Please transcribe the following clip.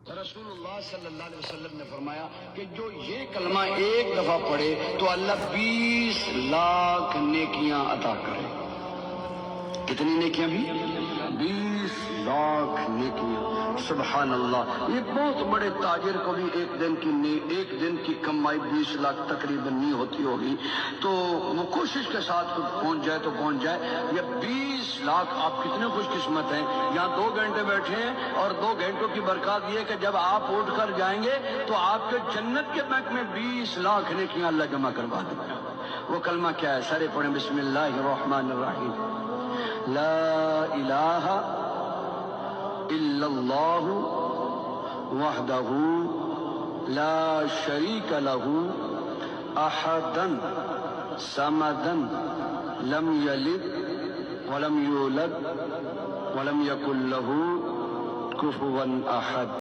رسول اللہ صلی اللہ علیہ وسلم نے فرمایا کہ جو یہ کلمہ ایک دفعہ پڑھے تو اللہ 20 لاکھ نیکیاں عطا کرے. کتنی نیکیاں بھی؟ 20 لاکھ نیکیاں. سبحان اللہ. یہ بہت بڑے تاجر کو بھی ایک دن کی کمائی 20 لاکھ تقریباً نہیں ہوتی ہوگی، تو وہ کوشش کے ساتھ پہنچ جائے تو پہنچ جائے. یہ 20 لاکھ، آپ کتنے خوش قسمت ہیں. یہاں 2 گھنٹے بیٹھے ہیں اور 2 گھنٹوں کی برکات یہ کہ جب آپ اٹھ کر جائیں گے تو آپ کے جنت کے بینک میں 20 لاکھ نیکیاں اللہ جمع کروا دیں گے. وہ کلمہ کیا ہے؟ سارے پڑھیں. بسم اللہ الرحمن الرحیم. لا الہ الا اللہ وحدہ لا شریک لہ احدا صمدا لم یلد ولم یولد ولم یکن لہ کفوا احد.